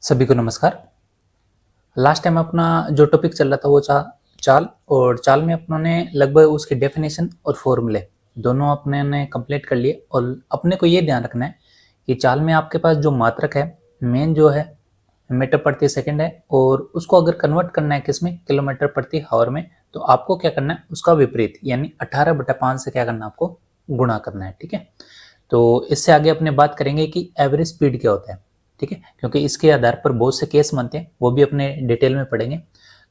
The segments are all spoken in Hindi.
सभी को नमस्कार। लास्ट टाइम अपना जो टॉपिक चल रहा था वो चाल और चाल में अपनों ने लगभग उसकी डेफिनेशन और फॉर्मूले दोनों अपने ने कंप्लीट कर लिए। और अपने को ये ध्यान रखना है कि चाल में आपके पास जो मात्रक है मेन जो है मीटर प्रति सेकंड है, और उसको अगर कन्वर्ट करना है किसमें, किलोमीटर प्रति हावर में, तो आपको क्या करना है उसका विपरीत यानी 18/5 से क्या करना है, आपको गुणा करना है। ठीक है, तो इससे आगे अपने बात करेंगे कि एवरेज स्पीड क्या होता है। ठीक है, क्योंकि इसके आधार पर बहुत से केस बनते हैं, वो भी अपने डिटेल में पढ़ेंगे।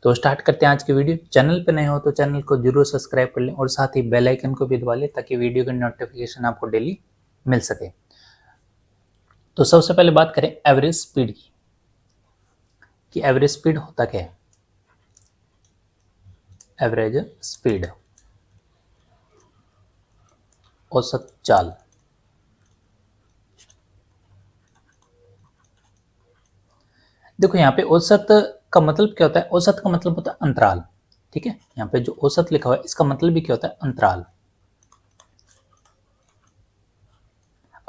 तो स्टार्ट करते हैं आज की वीडियो। चैनल पे नए हो तो चैनल को जरूर सब्सक्राइब कर लें और साथ ही बेल आइकन को भी दबा लें ताकि वीडियो की नोटिफिकेशन आपको डेली मिल सके। तो सबसे पहले बात करें एवरेज स्पीड की, कि एवरेज स्पीड होता क्या है। एवरेज स्पीड औसत चाल। देखो यहाँ पे औसत का मतलब क्या होता है, औसत का मतलब होता है अंतराल। ठीक है, यहाँ पे जो औसत लिखा हुआ है इसका मतलब भी क्या होता है, अंतराल।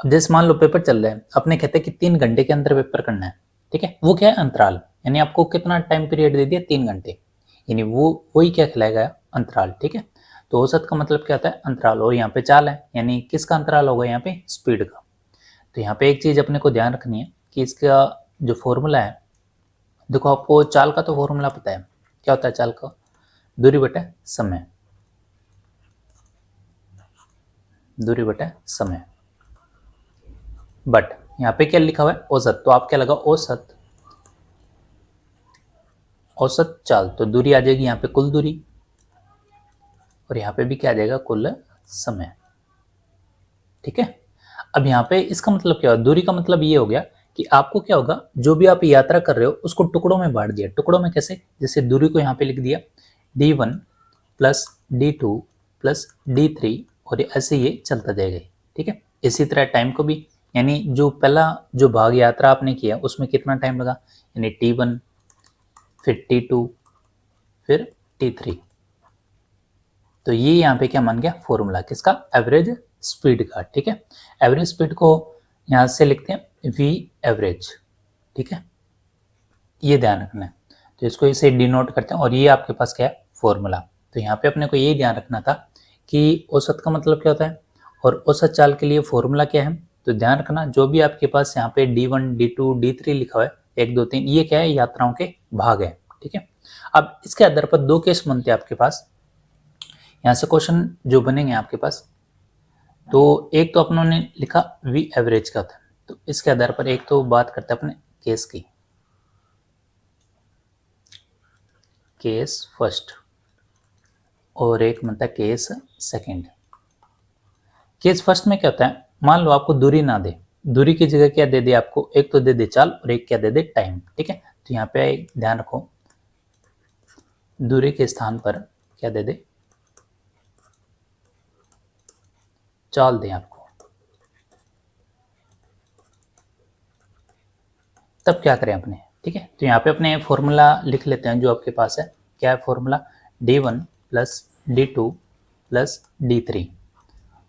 अब जैसे मान लो पेपर चल रहा है, अपने कहते हैं कि 3 घंटे के अंदर पेपर करना है। ठीक है, वो क्या है, अंतराल। यानी आपको कितना टाइम पीरियड दे दिया, 3 घंटे, यानी वो वही क्या खिलाएगा, अंतराल। ठीक है, तो औसत का मतलब क्या होता है, अंतराल। और यहाँ पे चाल है यानी किसका अंतराल होगा, यहाँ पे स्पीड का। तो यहाँ पे एक चीज अपने को ध्यान रखनी है कि इसका जो फॉर्मूला है, देखो आपको चाल का तो फॉर्मूला पता है, क्या होता है चाल का, दूरी बटा समय। दूरी बटा समय, बट यहाँ पे क्या लिखा हुआ है, औसत। तो आप क्या लगा, औसत। औसत चाल, तो दूरी आ जाएगी यहाँ पे कुल दूरी, और यहाँ पे भी क्या आ जाएगा, कुल समय। ठीक है, अब यहाँ पे इसका मतलब क्या हुआ, दूरी का मतलब ये हो गया कि आपको क्या होगा, जो भी आप यात्रा कर रहे हो उसको टुकड़ों में बांट दिया। टुकड़ों में कैसे, जैसे दूरी को यहाँ पे लिख दिया d1 plus d2 plus d3, और ऐसे ये चलता जाएगा। ठीक है, इसी तरह टाइम को भी, यानी जो पहला जो भाग यात्रा आपने किया उसमें कितना टाइम लगा, यानी t1 फिर t2 फिर t3। तो ये यहाँ पे क्या मान गया, फॉर्मूला किसका, एवरेज स्पीड का। ठीक है, एवरेज स्पीड को यहाँ से लिखते हैं v एवरेज। ठीक है, ये ध्यान रखना है। तो इसको इसे डिनोट करते हैं, और ये आपके पास क्या है, फॉर्मूला। तो यहाँ पे अपने को ये ध्यान रखना था कि औसत का मतलब क्या होता है और औसत चाल के लिए फॉर्मूला क्या है। तो ध्यान रखना, जो भी आपके पास यहाँ पे d1 d2 d3 लिखा हुआ है, 1 2 3, ये क्या है, यात्राओं के भाग है। ठीक है, अब इसके आधार पर दो केस बनते हैं आपके पास, यहाँ से क्वेश्चन जो बनेंगे आपके पास। तो एक तो अपनों ने लिखा वी एवरेज का था, तो इसके आधार पर एक तो बात करते हैं अपने केस की, केस फर्स्ट, और एक बनता है केस सेकंड। केस फर्स्ट में क्या होता है, मान लो आपको दूरी ना दे, दूरी की जगह क्या दे दे आपको, एक तो दे दे चाल और एक क्या दे दे, टाइम। ठीक है, तो यहाँ पे ध्यान रखो, दूरी के स्थान पर क्या दे दे, चाल दे आपको। तब क्या करें अपने, ठीक है, तो यहाँ पे अपने फॉर्मूला लिख लेते हैं जो आपके पास है। क्या है formula, d1 plus d2 plus d3,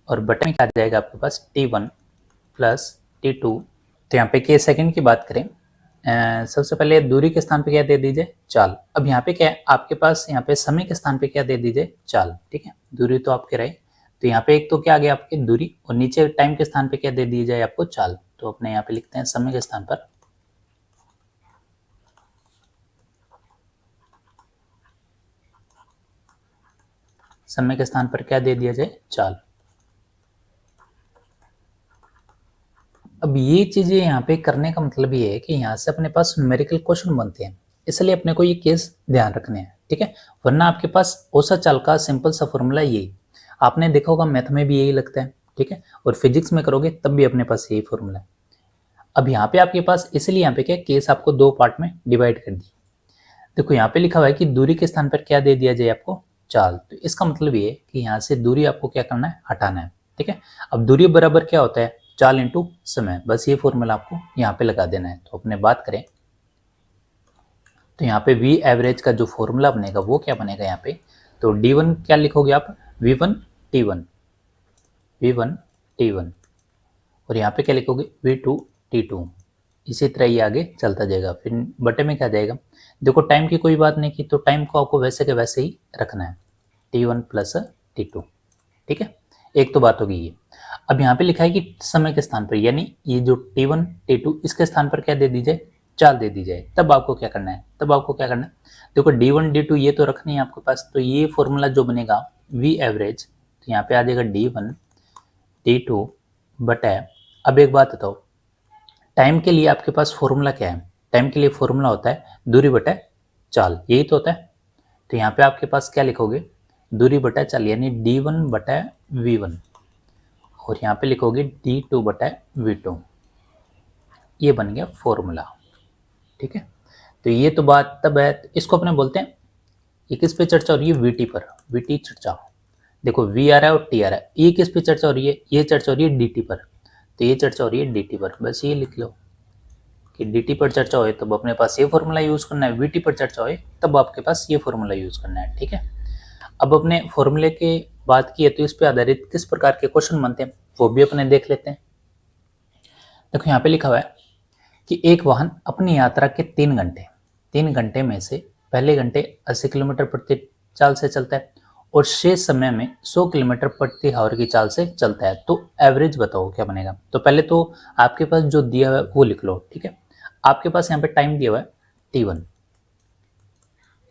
और बटे में क्या आ जाएगा आपके पास, t1 प्लस t2। तो यहाँ पे के सेकंड की बात करें, सबसे पहले दूरी के स्थान पे क्या दे दीजिए, चाल। अब यहाँ पे क्या है आपके पास, यहाँ पे समय के स्थान पे क्या दे दीजिए, चाल। ठीक है, दूरी तो आपके रहे, तो यहाँ पे एक तो क्या आ गया आपकी दूरी, और नीचे टाइम के स्थान पे क्या दे दी जाए आपको, चाल। तो अपने यहाँ पे लिखते हैं समय के स्थान पर, समय के स्थान पर क्या दे दिया जाए, चाल। अब ये चीजें यहाँ पे करने का मतलब ये है कि यहाँ से अपने पास न्यूमेरिकल क्वेश्चन बनते हैं, इसलिए अपने को ये केस ध्यान रखने हैं। ठीक है, वरना आपके पास औसत चाल का सिंपल सा फॉर्मूला यही, आपने देखा होगा मैथ में भी यही लगता है। ठीक है, और फिजिक्स में करोगे तब भी अपने पास यही फॉर्मूला है। अब यहाँ पे आपके पास, इसलिए यहाँ पे क्या केस आपको दो पार्ट में डिवाइड कर दी। देखो यहाँ पे लिखा हुआ है कि दूरी के स्थान पर क्या दे दिया जाए आपको, चाल। तो इसका मतलब ये है कि यहाँ से दूरी आपको क्या करना है, हटाना है। ठीक है, अब दूरी बराबर क्या होता है, चाल इंटू समय। बस ये फॉर्मूला आपको यहाँ पे लगा देना है। तो अपने बात करें तो यहाँ पे वी एवरेज का जो फॉर्मूला बनेगा वो क्या बनेगा यहाँ पे, तो d1 क्या लिखोगे आप, v1 t1, v1 t1, और यहाँ पे क्या लिखोगे, v2 t2, इसी तरह ये आगे चलता जाएगा। फिर बटे में क्या जाएगा, देखो टाइम की कोई बात नहीं की, तो टाइम को आपको वैसे के वैसे ही रखना है, t1 प्लस t2। ठीक है, एक तो बात होगी ये। अब यहाँ पे लिखा है कि समय के स्थान पर, यानी ये जो t1 t2 इसके स्थान पर क्या दे दी जाए, चाल दे दी जाए। तब आपको क्या करना है, देखो d1 d2 ये तो रखनी है आपके पास, तो ये फॉर्मूला जो बनेगा v एवरेज, तो यहाँ पे आ जाएगा d1 d2 बटा, अब एक बात बताओ, टाइम के लिए आपके पास फॉर्मूला क्या है, टाइम के लिए फॉर्मूला होता है दूरी बटा चाल, यही तो होता है। तो यहाँ पे आपके पास क्या लिखोगे, दूरी बटा चाल, यानी d1 बटा v1, और यहाँ पे लिखोगे d2 बटा v2, ये बन गया फॉर्मूला। ठीक है, तो ये तो बात तब है, इसको अपने बोलते हैं, ये किस पे चर्चा हो रही है, वीटी पर, वीटी चर्चा। देखो वी आ रहा है और टी आ रहा है, ये किस पे चर्चा हो रही है, ये चर्चा हो रही है डी पर, तो ये चर्चा हो रही है डी पर। बस ये लिख लो कि डी पर चर्चा हो तब अपने पास ये फॉर्मूला यूज करना है, वीटी पर चर्चा हो तब आपके पास ये फॉर्मूला यूज करना है। ठीक है, अब अपने फॉर्मूले के बात की है तो इस पर आधारित किस प्रकार के क्वेश्चन बनते हैं वो भी अपने देख लेते हैं। देखो यहाँ पे लिखा हुआ है कि एक वाहन अपनी यात्रा के 3 घंटे में से पहले घंटे 80 किलोमीटर प्रति चाल से चलता है और शेष समय में 100 किलोमीटर प्रति आवर की चाल से चलता है, तो एवरेज बताओ क्या बनेगा। तो पहले तो आपके पास जो दिया हुआ है वो लिख लो। ठीक है, आपके पास यहाँ पे टाइम दिया हुआ है t1।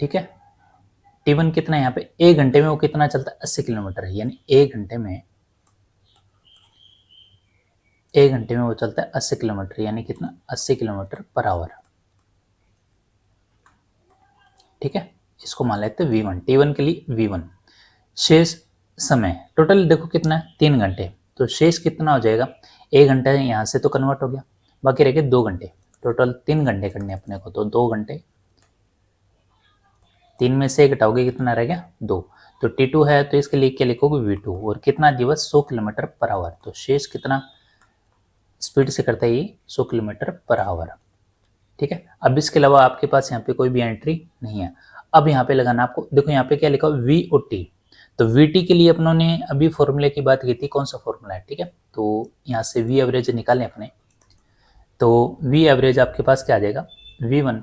ठीक है, t1 कितना है यहाँ पे, एक घंटे में वो कितना चलता है, 80 किलोमीटर, यानी एक घंटे में वो चलता है 80 किलोमीटर, यानी कितना, 80 किलोमीटर पर आवर। ठीक है, इसको मान लेते हैं v1, t1 के लिए v1। शेष समय टोटल देखो कितना है, 3 घंटे, तो शेष कितना हो जाएगा, 1 घंटा यहाँ से तो कन्वर्ट हो गया, बाकी रह गए 2 घंटे, टोटल 3 घंटे करने अपने को, तो 2 घंटे, 3 में से 1 घटाओगे कितना रह गया, 2। तो t2 है तो इसके लिए क्या लिखोगे, v2, और कितना दिवस, 100 किलोमीटर पर आवर, तो शेष कितना स्पीड से करता है ये, 100 किलोमीटर पर आवर। ठीक है, अब इसके अलावा आपके पास यहाँ पे कोई भी एंट्री नहीं है। अब यहाँ पे लगाना आपको, देखो यहाँ पे क्या लिखा है, v और t, तो vt के लिए अपनों ने अभी फॉर्मूले की बात की थी, कौन सा फॉर्मूला है। ठीक है, तो यहाँ से v एवरेज निकालें अपने, तो v एवरेज आपके पास क्या आ जाएगा, v1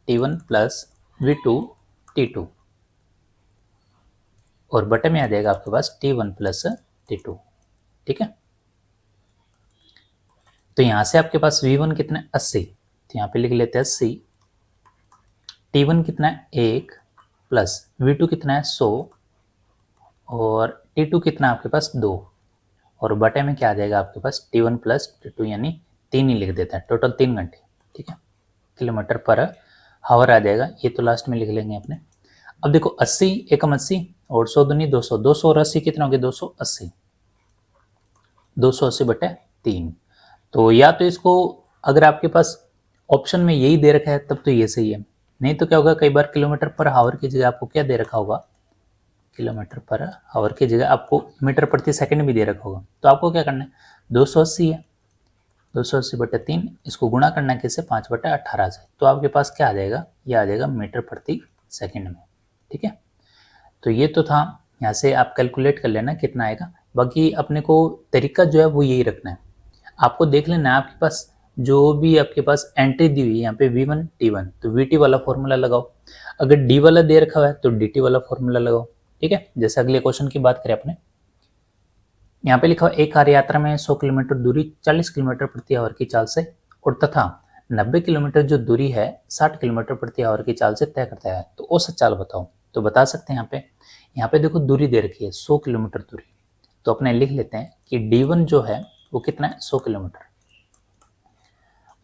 t1 plus v2 t2, और बटे में आ जाएगा आपके पास t1 प्लस t2। ठीक है, तो यहाँ से आपके पास v1 कितना है, 80, तो यहाँ पे लिख लेते हैं 80, t1 कितना है 1 प्लस v2 कितना है 100, और t2 कितना है आपके पास 2, और बटे में क्या आ जाएगा आपके पास t1 प्लस t2, यानी 3 ही लिख देता है, टोटल 3 घंटे। ठीक है, किलोमीटर पर आवर आ जाएगा, ये तो लास्ट में लिख लेंगे अपने। अब देखो 80 एकम 80 और 100 दूनी 200, 200 और 80 कितना हो गया, 280, 280 बटे 3। तो या तो इसको, अगर आपके पास ऑप्शन में यही दे रखा है तब तो ये सही है, नहीं तो क्या होगा, कई बार किलोमीटर पर आवर की जगह आपको क्या दे रखा होगा, किलोमीटर पर आवर की जगह आपको मीटर प्रति सेकंड भी दे रखा होगा। तो आपको क्या करना है, 280 है, 280 बटे 3, इसको गुणा करना है किससे, 5 बटे 18 से, तो आपके पास क्या आ जाएगा, ये आ जाएगा मीटर प्रति सेकंड में। ठीक है, तो ये तो था, यहाँ से आप कैलकुलेट कर लेना कितना आएगा, बाकी अपने को तरीका जो है वो यही रखना है। आपको देख लेना है आपके पास जो भी आपके पास एंट्री दी हुई है, यहाँ पे v1 t1, तो vt वाला फॉर्मूला लगाओ, अगर d वाला दे रखा हुआ है तो dt वाला फॉर्मूला लगाओ। ठीक है, जैसे अगले क्वेश्चन की बात करें अपने, यहाँ पे लिखा हुआ एक कार्य यात्रा में 100 किलोमीटर दूरी 40 किलोमीटर प्रति आवर की चाल से और तथा 90 किलोमीटर जो दूरी है 60 किलोमीटर प्रति आवर की चाल से तय करता है, तो औसत चाल बताओ। तो बता सकते हैं यहाँ पे देखो दूरी दे रखी है 100 किलोमीटर दूरी, तो अपने लिख लेते हैं कि d1 जो है वो कितना है, 100 किलोमीटर,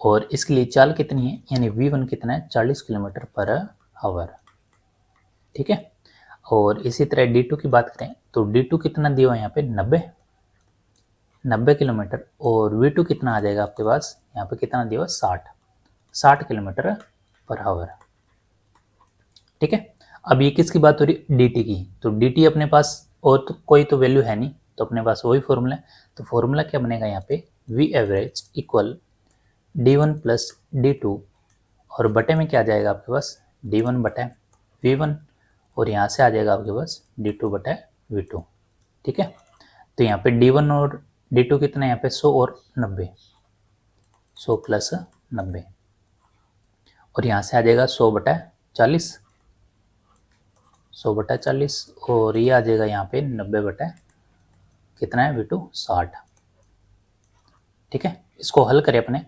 और इसके लिए चाल कितनी है, यानी v1 कितना है, 40 किलोमीटर पर आवर। ठीक है, और इसी तरह d2 की बात करें तो d2 कितना दिया हुआ है यहाँ पे, 90 किलोमीटर, और v2 कितना आ जाएगा आपके पास, यहाँ पे कितना दिया हुआ, 60 किलोमीटर पर आवर। ठीक है, अब ये किसकी बात हो रही है, dt की, तो dt अपने पास और तो कोई तो वैल्यू है नहीं, तो अपने पास वही फॉर्मूला है। तो फॉर्मूला क्या बनेगा यहाँ पे, v average equal d1 plus d2, और बटे में क्या आ जाएगा आपके पास, d1 बटे v1, और यहाँ से आ जाएगा आपके पास d2 बटे v2। ठीक है, तो यहाँ पे d1 और D2 कितना है यहाँ पे 100 और 90, 100 प्लस 90, और यहाँ से आ जाएगा 100/40, 100/40, और ये आ जाएगा यहाँ पे 90 कितना है V2 60। ठीक है, इसको हल करें अपने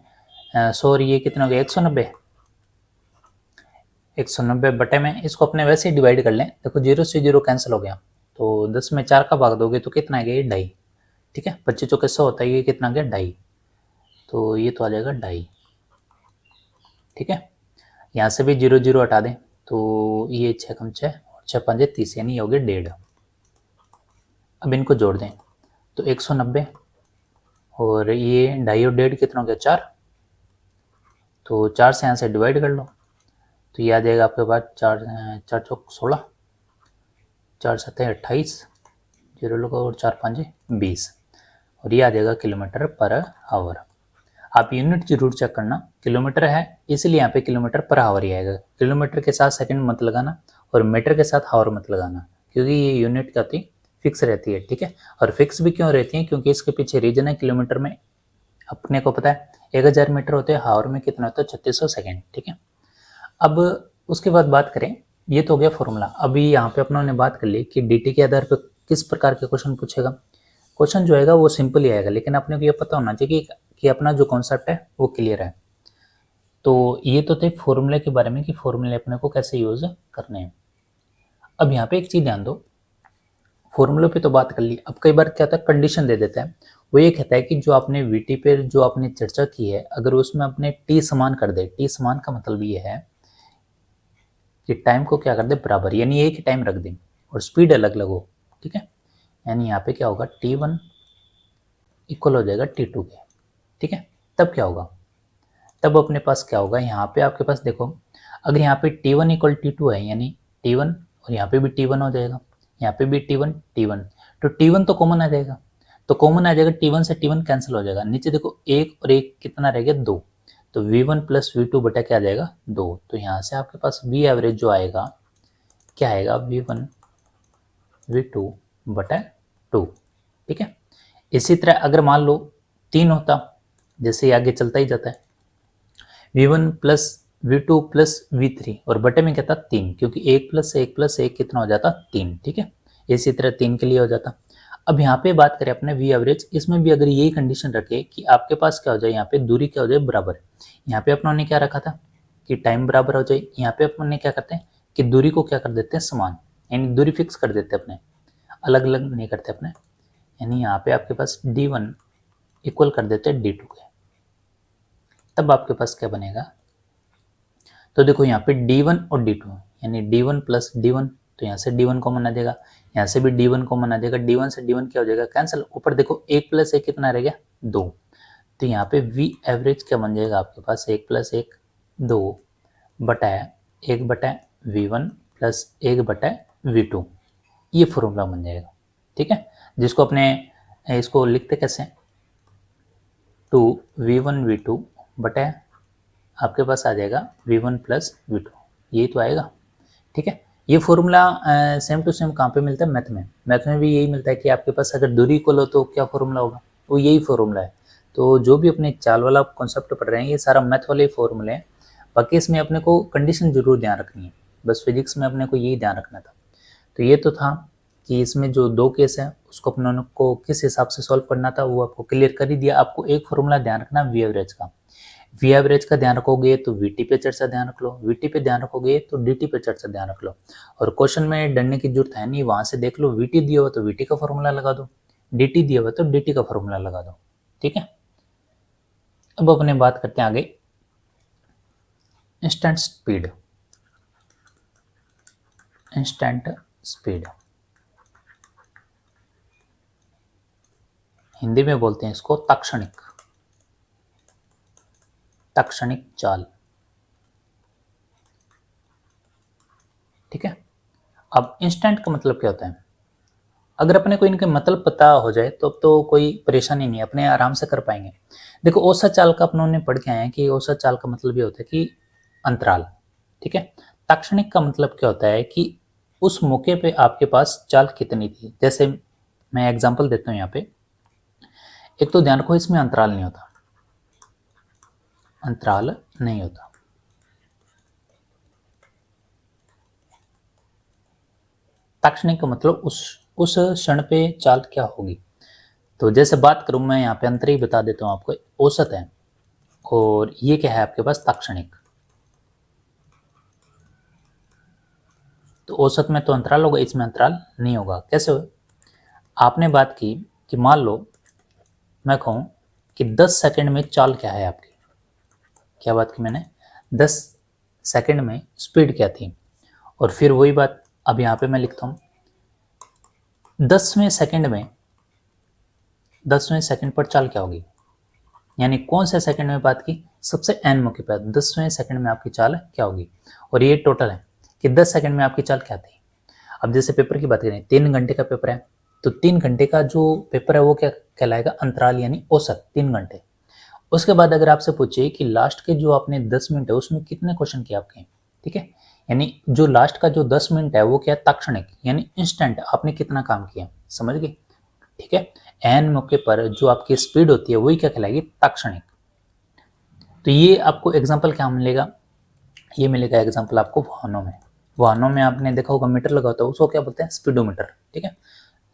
100 और ये कितना हो गया 190, 190 बटे में इसको अपने वैसे ही डिवाइड कर लें। देखो 0 से 0 कैंसिल हो गया, तो 10 में 4 का भाग दोगे तो कितना आ गया ये 2.5। ठीक है, 25 चौके 100 होता है, ये कितना आ गया 2.5, तो ये तो आ जाएगा 2.5। ठीक है, यहाँ से भी 0 0 हटा दें तो ये 6 कम 6 और 6 5 30, यानी ये हो गया 1.5। अब इनको जोड़ दें तो 190 और ये 2.5 और 1.5 कितना हो गया 4, तो 4 से यहाँ से डिवाइड कर लो तो ये आ जाएगा आपके पास 4 4 चौक 16, 4 7 28, 0 लगा और 4 5 20, और ये आ जाएगा किलोमीटर पर आवर। आप यूनिट जरूर चेक करना, किलोमीटर है इसलिए यहाँ पे किलोमीटर पर आवर ही आएगा। किलोमीटर के साथ सेकंड मत लगाना और मीटर के साथ आवर मत लगाना, क्योंकि ये यूनिट क्या होती फिक्स रहती है। ठीक है, और फिक्स भी क्यों रहती है, क्योंकि इसके पीछे रीजन है। किलोमीटर में अपने को पता है 1000 मीटर होते हैं, आवर में कितना होता है 3600 सेकेंड। ठीक है, अब उसके बाद बात करें, ये तो हो गया फॉर्मूला। अभी यहाँ पे अपनों ने बात कर ली कि dt के आधार पर किस प्रकार के क्वेश्चन पूछेगा। क्वेश्चन जो आएगा वो सिंपल ही आएगा, लेकिन अपने को ये पता होना चाहिए कि अपना जो कॉन्सेप्ट है वो क्लियर है। तो ये तो थे फॉर्मूले के बारे में कि फॉर्मूले अपने को कैसे यूज करने हैं। अब यहाँ पे एक चीज ध्यान दो, फॉर्मूले पे तो बात कर ली, अब कई बार क्या होता है कंडीशन दे देता है। वो ये कहता है कि जो आपने वीटी पे जो आपने चर्चा की है, अगर उसमें अपने टी समान कर दे। टी समान का मतलब ये है कि टाइम को क्या कर दे बराबर, यानी एक ही टाइम रख दें और स्पीड अलग अलग हो। ठीक है, यानी यहाँ पे क्या होगा T1 इक्वल हो जाएगा T2 के। ठीक है, तब क्या होगा, तब अपने पास क्या होगा, यहाँ पे आपके पास देखो, अगर यहाँ पे T1 इक्वल T2 है, यानी T1 और यहाँ पे भी T1 हो जाएगा, यहाँ पे भी T1 T1, तो T1 तो कॉमन आ जाएगा, तो कॉमन आ जाएगा, T1 से T1 कैंसिल हो जाएगा। नीचे देखो 1 और 1 कितना रह गया 2, तो V1 प्लस V2 बटा क्या आ जाएगा 2, तो यहाँ से आपके पास V एवरेज जो आएगा क्या आएगा V1 V2 बटा 2। ठीक है, इसी तरह अगर मान लो 3 होता, जैसे आगे चलता ही जाता है, V1 plus V2 plus V3 और बटे में क्या था 3, क्योंकि 1 प्लस 1 कितना हो जाता 3। ठीक है, इसी तरह 3 के लिए हो जाता। अब यहाँ पे बात करें अपने V एवरेज, इसमें भी अगर यही कंडीशन रखे कि आपके पास क्या हो जाए, यहाँ पे दूरी क्या हो जाए बराबर। यहाँ पे अपनों ने क्या रखा था कि टाइम बराबर हो जाए, यहाँ पे अपन ने क्या करते हैं कि दूरी को क्या कर देते हैं समान, यानी दूरी फिक्स कर देते हैं अपने, अलग अलग नहीं करते अपने। यानी यहाँ पे आपके पास D1 इक्वल कर देते हैं D2 के, तब आपके पास क्या बनेगा, तो देखो यहाँ पे D1 और D2 यानी D1 प्लस D1, तो यहाँ से D1 कॉमन आ जाएगा, यहाँ से भी D1 कॉमन आ जाएगा, D1 से D1 क्या हो जाएगा कैंसिल, ऊपर देखो 1 प्लस 1 कितना रह गया 2, तो यहाँ पे V एवरेज क्या बन जाएगा आपके पास 1 प्लस 1 2 बटा 1 बटा V1 प्लस 1 बटा V2, ये फॉर्मूला बन जाएगा। ठीक है, जिसको अपने इसको लिखते कैसे 2V1 V2 बटा आपके पास आ जाएगा V1 प्लस V2, यही तो आएगा। ठीक है, ये फॉर्मूला सेम टू सेम कहाँ पे मिलता है, मैथ में। मैथ में भी यही मिलता है कि आपके पास अगर दूरी इक्वल हो तो क्या फॉर्मूला होगा, वो यही फॉर्मूला है। तो जो भी अपने चाल वाला कॉन्सेप्ट पढ़ रहे हैं, ये सारा मैथ वाले फॉर्मूले हैं। बाकी इसमें अपने को कंडीशन जरूर ध्यान रखनी है, बस फिजिक्स में अपने को यही ध्यान रखना था। तो ये तो था कि इसमें जो 2 केस है उसको अपनों को किस हिसाब से सॉल्व करना था, वो आपको क्लियर कर ही दिया। आपको एक फॉर्मूला ध्यान रखना वी एवरेज का, वी एवरेज का ध्यान रखोगे तो वीटी पे चर्चा ध्यान रख लो, वीटी पे ध्यान रखोगे तो डीटी पे चर्चा ध्यान रख लो। और क्वेश्चन में डरने की जरूरत है नहीं, वहां से देख लो, वीटी दिया हुआ तो वीटी का फॉर्मूला लगा दो, डीटी दिया हुआ तो डीटी का फॉर्मूला लगा दो। ठीक है, अब अपने बात करते हैं आगे instant speed. Instant speed Hindi में बोलते हैं इसको ताक्षणिक, ताक्षणिक चाल। ठीक है, अब इंस्टेंट का मतलब क्या होता है, अगर अपने को इनके मतलब पता हो जाए तो अब तो कोई परेशानी नहीं, अपने आराम से कर पाएंगे। देखो औसत चाल का अपनों ने पढ़ के आए हैं कि औसत चाल का मतलब ये होता है कि अंतराल। ठीक है, ताक्षणिक का मतलब क्या होता है कि उस मौके पे आपके पास चाल कितनी थी। जैसे मैं एग्जांपल देता हूँ, यहाँ पे एक तो ध्यान रखो इसमें अंतराल नहीं होता, अंतराल नहीं होता। ताक्षणिक का मतलब उस क्षण पे चाल क्या होगी। तो जैसे बात करूं मैं यहाँ पे अंतर ही बता देता हूँ आपको, औसत है और ये क्या है आपके पास ताक्षणिक। तो औसत में तो अंतराल होगा, इसमें अंतराल नहीं होगा। कैसे हो? आपने बात की कि मान लो मैं कहूँ कि 10 सेकंड में चाल क्या है आपकी, क्या बात की मैंने, 10 सेकंड में स्पीड क्या थी। और फिर वही बात अब यहाँ पे मैं लिखता हूँ 10वें सेकंड में, 10वें सेकंड पर चाल क्या होगी, यानी कौन से सेकंड में बात की, सबसे एन मौके पर 10वें सेकंड में आपकी चाल क्या होगी। और ये टोटल है कि 10 सेकंड में आपकी चाल क्या थी। अब जैसे पेपर की बात करें, 3 घंटे का पेपर है, तो 3 घंटे का जो पेपर है वो क्या कहलाएगा, अंतराल यानी औसत 3 घंटे। उसके बाद अगर आपसे पूछे कि लास्ट के जो आपने 10 मिनट है उसमें कितने क्वेश्चन किए आपके, ठीक है, यानी जो लास्ट का जो 10 मिनट है वो क्या है, ताक्षणिक यानी इंस्टेंट, आपने कितना काम किया, समझ गए, ठीक है। एन मौके पर जो आपकी स्पीड होती है वही क्या कहलाएगी, ताक्षणिक। तो ये आपको एग्जाम्पल क्या मिलेगा, ये मिलेगा एग्जाम्पल आपको वाहनों में। वाहनों में आपने देखा होगा मीटर लगा होता है, उसको क्या बोलते हैं, स्पीडोमीटर, ठीक है।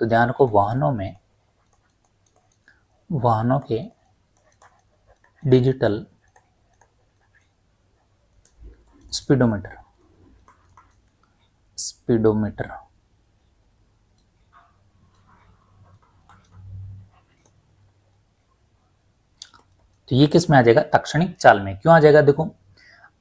तो ध्यान रखो वाहनों में, वाहनों के डिजिटल स्पीडोमीटर, स्पीडोमीटर तो ये किस में आ जाएगा, ताक्षणिक चाल में। क्यों आ जाएगा, देखो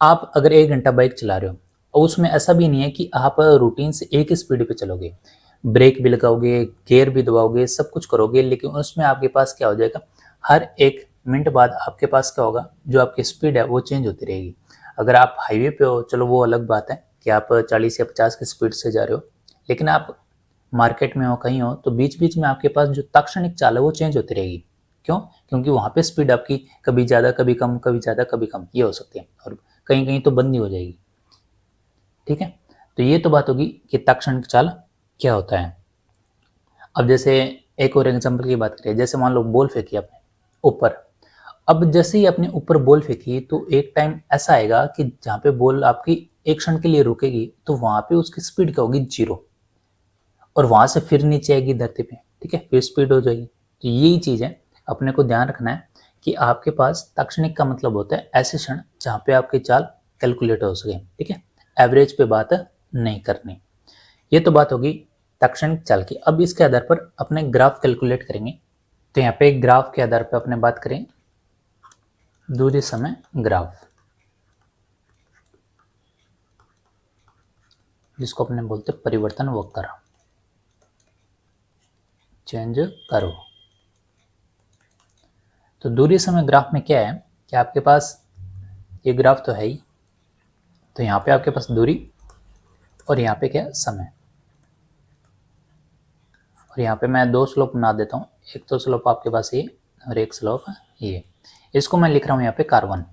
आप अगर 1 घंटा बाइक चला रहे हो और उसमें ऐसा भी नहीं है कि आप रूटीन से एक ही स्पीड पे चलोगे, ब्रेक भी लगाओगे, गियर भी दबाओगे, सब कुछ करोगे, लेकिन उसमें आपके पास क्या हो जाएगा, हर 1 मिनट बाद आपके पास क्या होगा, जो आपकी स्पीड है वो चेंज होती रहेगी। अगर आप हाईवे पे हो, चलो वो अलग बात है कि आप 40 या 50 की स्पीड से जा रहे हो, लेकिन आप मार्केट में हो, कहीं हो, तो बीच बीच में आपके पास जो ताक्षणिक चाल है वो चेंज होती रहेगी। क्यों? क्योंकि वहाँ पे स्पीड आपकी कभी ज़्यादा कभी कम, कभी ज़्यादा कभी कम ये हो सकती है, और कहीं कहीं तो बंद ही हो जाएगी, ठीक है। तो ये तो बात होगी कि ताक्षणिक चाल क्या होता है। अब जैसे एक और एग्जांपल की बात करें, जैसे मान लो बॉल फेंकी आपने ऊपर, अब जैसे ही आपने ऊपर बॉल फेंकी तो एक टाइम ऐसा आएगा कि जहाँ पे बॉल आपकी एक क्षण के लिए रुकेगी तो वहाँ पे उसकी स्पीड क्या होगी, 0, और वहां से फिर नीचे आएगी धरती पे, ठीक है, फिर स्पीड हो जाएगी। तो यही चीज है, अपने को ध्यान रखना है कि आपके पास ताक्षणिक का मतलब होता है ऐसे क्षण जहाँ पे आपकी चाल कैलकुलेट हो सके, ठीक है, एवरेज पे बात नहीं करनी। ये तो बात होगी ताक्षणिक चाल की। अब इसके आधार पर अपने ग्राफ कैलकुलेट करेंगे। तो यहाँ पे ग्राफ के आधार पर अपने बात करें, दूरी समय ग्राफ, जिसको अपने बोलते परिवर्तन वक्र, चेंज करो। तो दूरी समय ग्राफ में क्या है कि आपके पास ये ग्राफ तो है ही, तो यहाँ पे आपके पास दूरी और यहाँ पे क्या है, समय। और यहाँ पे मैं 2 स्लोप बना देता हूँ, एक तो स्लोप आपके पास ये और एक स्लोप ये। इसको मैं लिख रहा हूँ यहाँ पे कार 1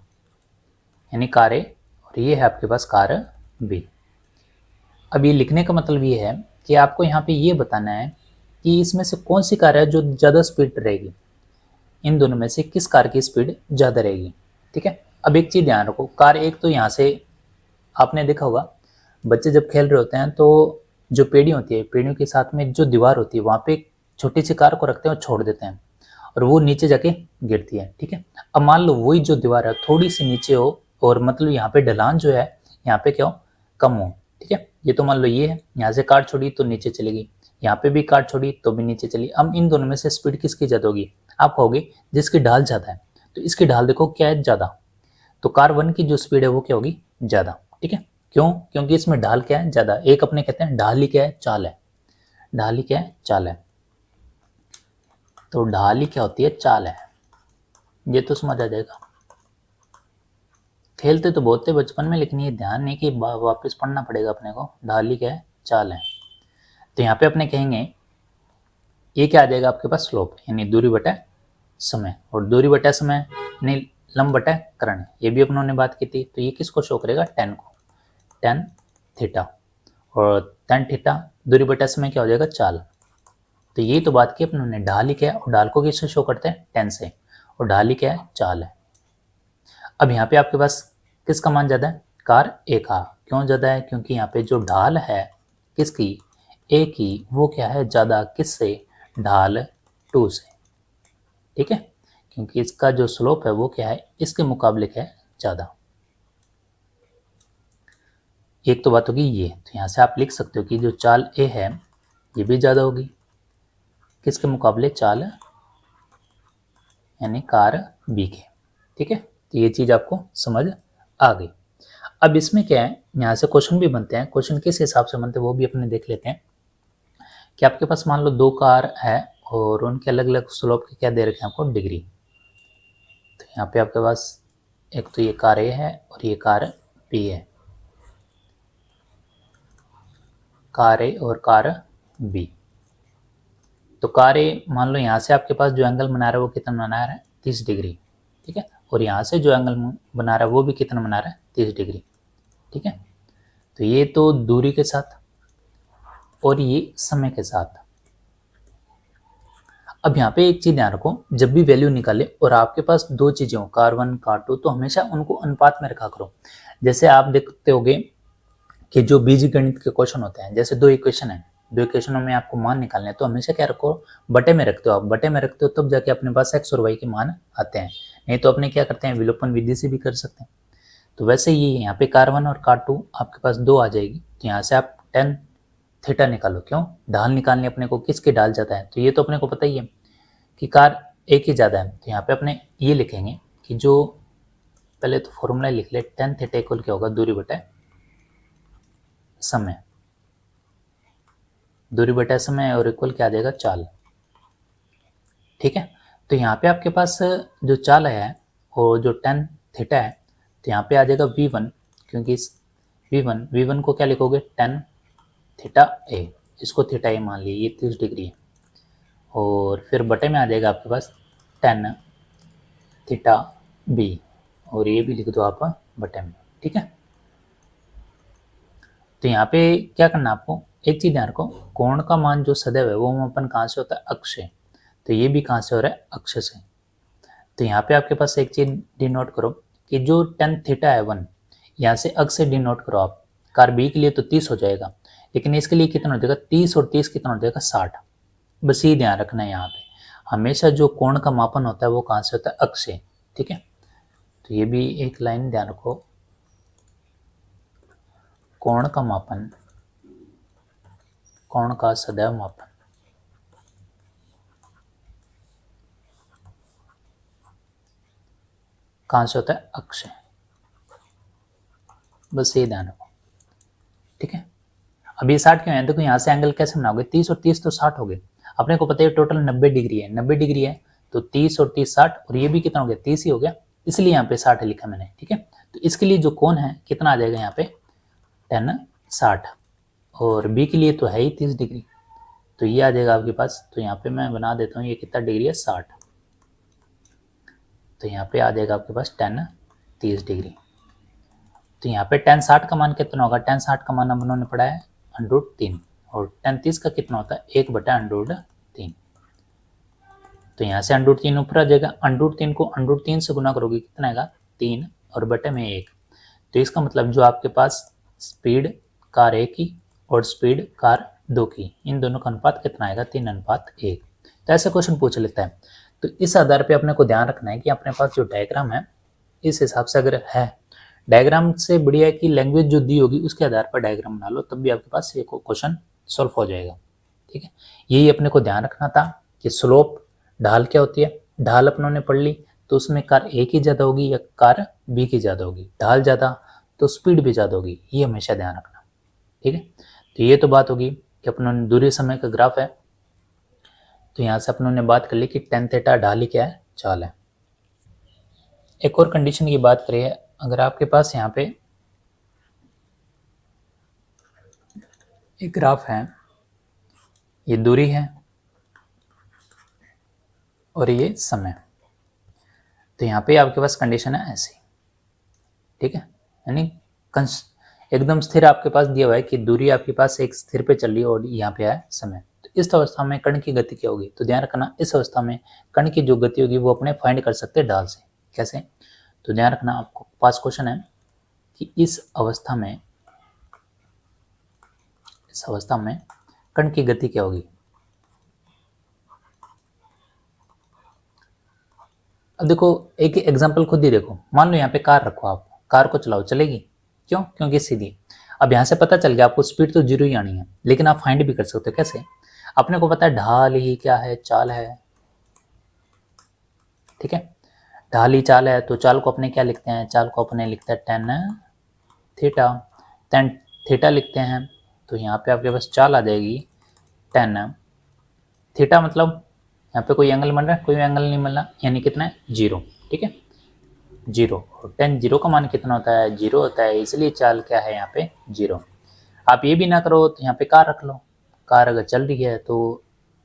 यानी कार ए, और ये है आपके पास कार बी। अब ये लिखने का मतलब ये है कि आपको यहाँ पे ये बताना है कि इसमें से कौन सी कार है जो ज़्यादा स्पीड रहेगी, इन दोनों में से किस कार की स्पीड ज़्यादा रहेगी, ठीक है। अब एक चीज़ ध्यान रखो, कार एक तो यहाँ से आपने देखा होगा बच्चे जब खेल रहे होते हैं तो जो पेड़ी होती है, पेड़ियों के साथ में जो दीवार होती है वहाँ पे एक छोटी सी कार को रखते हैं और छोड़ देते हैं और वो नीचे जाके गिरती है, ठीक है। अब मान लो वही जो दीवार है थोड़ी सी नीचे हो और मतलब यहाँ पे ढलान जो है यहाँ पे क्या हो, कम हो, ठीक है। ये तो मान लो ये है, यहाँ से कार छोड़ी तो नीचे चलेगी, यहाँ पे भी कार छोड़ी तो भी नीचे चली। अब इन दोनों में से स्पीड किसकी ज़्यादा होगी, आप कहोगे जिसकी ढाल ज़्यादा है। तो इसकी ढाल देखो क्या है, ज़्यादा, तो कार 1 की जो स्पीड है वो क्या होगी, ज़्यादा, ठीक है। क्यों? क्योंकि इसमें ढाल क्या है, ज़्यादा। एक अपने कहते हैं ढाल ही क्या है, चाल है, ढाल ही क्या है, चाल है। तो ढाल ही क्या होती है, चाल है। ये तो समझ आ जाएगा। खेलते तो बहुत थे बचपन में, लेकिन ये ध्यान नहीं कि वापस पढ़ना पड़ेगा अपने को। ढाल ही क्या है, चाल है। तो यहाँ पे अपने कहेंगे ये क्या आ जाएगा आपके पास, स्लोप यानी दूरी बटा समय, और दूरी बटा समय यानी लंब बटा करण, ये भी अपनों ने बात की थी। तो ये किसको शो करेगा, टेन को, टेन थीटा, और टेन थीटा दूरी बटा समय क्या हो जाएगा, चाल। तो ये तो बात की अपनों ने, ढाल ही क्या है और ढाल को किससे शो करते हैं, 10 से, और ढाल ही क्या है, चाल है। अब यहाँ पे आपके पास किसका मान ज़्यादा है, कार ए का। क्यों ज़्यादा है, क्योंकि यहाँ पे जो ढाल है किसकी, ए की, वो क्या है ज़्यादा, किससे, ढाल 2 से, ठीक है, क्योंकि इसका जो स्लोप है वो क्या है, इसके मुकाबले क्या है, ज़्यादा। एक तो बात होगी ये, तो यहाँ से आप लिख सकते हो कि जो चाल ए है ये भी ज़्यादा होगी किसके मुकाबले, चाल यानी कार बी के, ठीक है। तो ये चीज़ आपको समझ आ गई। अब इसमें क्या है, यहाँ से क्वेश्चन भी बनते हैं, क्वेश्चन किस हिसाब से बनते हैं वो भी अपने देख लेते हैं। कि आपके पास मान लो 2 कार है और उनके अलग अलग स्लोप के क्या दे रखे हैं आपको, डिग्री। तो यहाँ पे आपके पास एक तो ये कार ए है और ये कार बी है, कार ए और कार बी। तो कार ए मान लो यहाँ से आपके पास जो एंगल बना रहा है वो कितना बना रहा है, 30 डिग्री, ठीक है, और यहाँ से जो एंगल बना रहा है वो भी कितना बना रहा है, 30 डिग्री, ठीक है। तो ये तो दूरी के साथ और ये समय के साथ। अब यहाँ पे एक चीज ध्यान रखो, जब भी वैल्यू निकाले और आपके पास दो चीजें हो, कार 1 कार 2, तो हमेशा उनको अनुपात में रखा करो। जैसे आप देखते होगे कि जो बीजगणित के क्वेश्चन होते हैं, जैसे 2 इक्वेशन है, 2 इक्वेशनों में आपको मान निकालने हैं, तो हमेशा क्या रखो, बटे में रखते हो। आप बटे में रखते हो तब जाके अपने पास एक्स और वाई के मान आते हैं, नहीं तो अपने क्या करते हैं, विलोपन विधि से भी कर सकते हैं। तो वैसे ही यहाँ पे कार 1 और कार 2 आपके पास 2 आ जाएगी, तो यहाँ से आप tan थीटा निकालो। क्यों, ढाल निकालनी अपने को, किसकी ढाल ज़्यादा है, तो ये तो अपने को पता ही है कि कार एक ही ज़्यादा है। तो यहाँ पे अपने ये लिखेंगे कि जो, पहले तो फॉर्मूला लिख ले, tan थीटा इक्वल क्या होगा, दूरी बटा समय, दूरी बटा समय और इक्वल क्या आ जाएगा, चाल, ठीक है। तो यहाँ पे आपके पास जो चाल है और जो tan थीटा है, तो यहाँ पे आ जाएगा v1, क्योंकि इस v1 को क्या लिखोगे, tan थीटा ए, इसको थीटा ए मान लिए, ये 30 डिग्री है, और फिर बटे में आ जाएगा आपके पास tan थीटा बी, और ये भी लिख दो आप बटे में, ठीक है। तो यहाँ पे क्या करना आपको, एक चीज ध्यान रखो, कोण का मान जो सदैव है वो अपन कहाँ से होता है, अक्ष से, तो ये भी कहाँ से हो रहा है, अक्ष से। तो यहाँ पे आपके पास एक चीज डिनोट करो कि जो tan थीटा है 1, यहाँ से अक्ष से डिनोट करो आप, कार बी के लिए तो 30 हो जाएगा, लेकिन इसके लिए कितना हो जाएगा, 30 और 30 कितना हो जाएगा, 60। बस ये ध्यान रखना है, यहाँ पे हमेशा जो कोण का मापन होता है वो कहाँ से होता है, अक्ष से, ठीक है। तो ये भी एक लाइन ध्यान रखो, कोण का मापन, कोण का सदैव मापन कहाँ से होता है, अक्ष से, बस ये ध्यान रखो, ठीक है। अब ये 60 क्यों है, देखो यहाँ से एंगल कैसे बनाओगे, 30 और 30 तो 60 हो गए, अपने को पता है टोटल 90 डिग्री है, 90 डिग्री है तो 30 और 30 60, और ये भी कितना हो गया, 30 ही हो गया, इसलिए यहाँ पे 60 लिखा मैंने, ठीक है। तो इसके लिए जो कोण है कितना आ जाएगा यहाँ पे, tan 60, और बी के लिए तो है ही 30 डिग्री, तो ये आ जाएगा आपके पास। तो यहाँ पे मैं बना देता हूँ, ये कितना डिग्री है, 60, तो यहाँ पे आ जाएगा आपके पास tan 30 डिग्री। तो यहाँ पे tan 60 का मान कितना होगा, tan 60 का मान हम लोगों ने पढ़ा है √3, और tan 30 का कितना होता है, 1/√3। तो यहाँ से √3 ऊपर आ जाएगा, √3 को √3 से गुना करोगे कितना आएगा, 3, और बटे में 1। तो इसका मतलब जो आपके पास स्पीड कार ए की और स्पीड कार 2 की, इन दोनों का अनुपात कितना आएगा, 3:1। तो ऐसा क्वेश्चन पूछ लेता है। तो इस आधार पे अपने को ध्यान रखना है कि अपने पास जो डायग्राम है इस हिसाब से अगर है, डायग्राम से बढ़िया है कि लैंग्वेज जो दी होगी उसके आधार पर डायग्राम बना लो, तब भी आपके पास ये क्वेश्चन सॉल्व हो जाएगा, ठीक है। यही अपने को ध्यान रखना था कि स्लोप, ढाल क्या होती है, ढाल अपनों ने पढ़ ली, तो उसमें कार ए की ज़्यादा होगी या कार बी की ज़्यादा होगी, ढाल ज़्यादा तो स्पीड भी ज़्यादा होगी, ये हमेशा ध्यान रखना, ठीक है। तो ये तो बात होगी कि अपनों ने दूरी समय का ग्राफ है, तो यहाँ से अपनों ने बात कर ली कि tan थीटा ढाल ही क्या है, चाल है। एक और कंडीशन की बात करें, अगर आपके पास यहाँ पे एक ग्राफ है, ये दूरी है और ये समय, तो यहाँ पे आपके पास कंडीशन है ऐसी, ठीक है, यानी एकदम स्थिर आपके पास दिया हुआ है कि दूरी आपके पास एक स्थिर पे चल रही है और यहाँ पे है समय। तो तो इस अवस्था में कण की गति क्या होगी, तो ध्यान रखना इस अवस्था में कण की जो गति होगी वो अपने फाइंड कर सकते हैं ढाल से। कैसे, तो ध्यान रखना आपको पास क्वेश्चन है कि इस अवस्था में कण की गति क्या होगी। अब देखो एक एग्जांपल खुद ही देखो, मान लो यहाँ पे कार रखो, आप कार को चलाओ, चलेगी? क्यों? क्योंकि सीधी। अब यहाँ से पता चल गया आपको स्पीड तो 0 ही आनी है, लेकिन आप फाइंड भी कर सकते हो। कैसे? अपने को पता है ढाल ही क्या है, चाल है, ठीक है। ढाल ही चाल है, तो चाल को अपने क्या लिखते हैं, चाल को अपने लिखते हैं टेन थीटा, टेन थीटा लिखते हैं। तो यहाँ पे आपके पास चाल आ जाएगी टेन थीटा, मतलब यहाँ पे कोई एंगल मिल रहा है, कोई एंगल नहीं मिल रहा, यानी कितना है 0, ठीक है 0। और टेन 0 का मान कितना होता है, 0 होता है, इसलिए चाल क्या है यहाँ पे 0। आप ये भी ना करो तो यहाँ पे कार रख लो, कार अगर चल रही है तो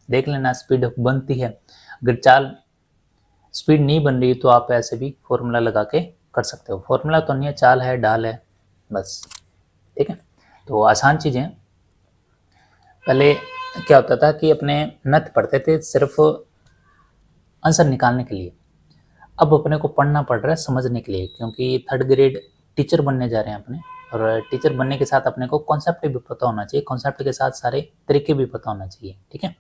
देख लेना स्पीड बनती है। अगर चाल स्पीड नहीं बन रही तो आप ऐसे भी फॉर्मूला लगा के कर सकते हो। फॉर्मूला तो नहीं है, चाल है, ढाल है, बस, ठीक है। तो आसान चीज़ें। पहले क्या होता था कि अपने मैथ पढ़ते थे सिर्फ आंसर निकालने के लिए, अब अपने को पढ़ना पड़ रहा है समझने के लिए, क्योंकि थर्ड ग्रेड टीचर बनने जा रहे हैं अपने, और टीचर बनने के साथ अपने को कॉन्सेप्ट भी पता होना चाहिए, कॉन्सेप्ट के साथ सारे तरीके भी पता होना चाहिए, ठीक है।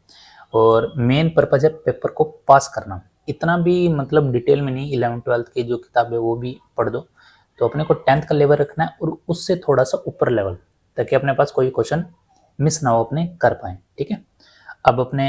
और मेन पर्पज है पेपर को पास करना, इतना भी मतलब डिटेल में नहीं, 11th-12th की जो किताब है वो भी पढ़ दो, तो अपने को 10th का लेवल रखना है और उससे थोड़ा सा ऊपर लेवल, ताकि अपने पास कोई क्वेश्चन मिस ना हो, अपने कर पाए, ठीक है। अब अपने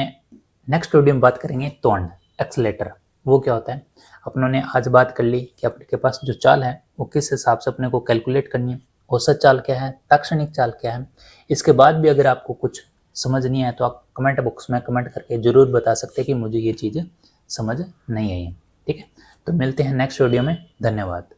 नेक्स्ट वीडियो में बात करेंगे त्वरण, एक्सलेटर, वो क्या होता है। अपनों ने आज बात कर ली कि आपके पास जो चाल है वो किस हिसाब से अपने को कैलकुलेट करनी है, औसत चाल क्या है, ताक्षणिक चाल क्या है। इसके बाद भी अगर आपको कुछ समझ नहीं आया तो आप कमेंट बॉक्स में कमेंट करके ज़रूर बता सकते हैं कि मुझे ये चीज़ें समझ नहीं आई है, ठीक है। तो मिलते हैं नेक्स्ट वीडियो में, धन्यवाद।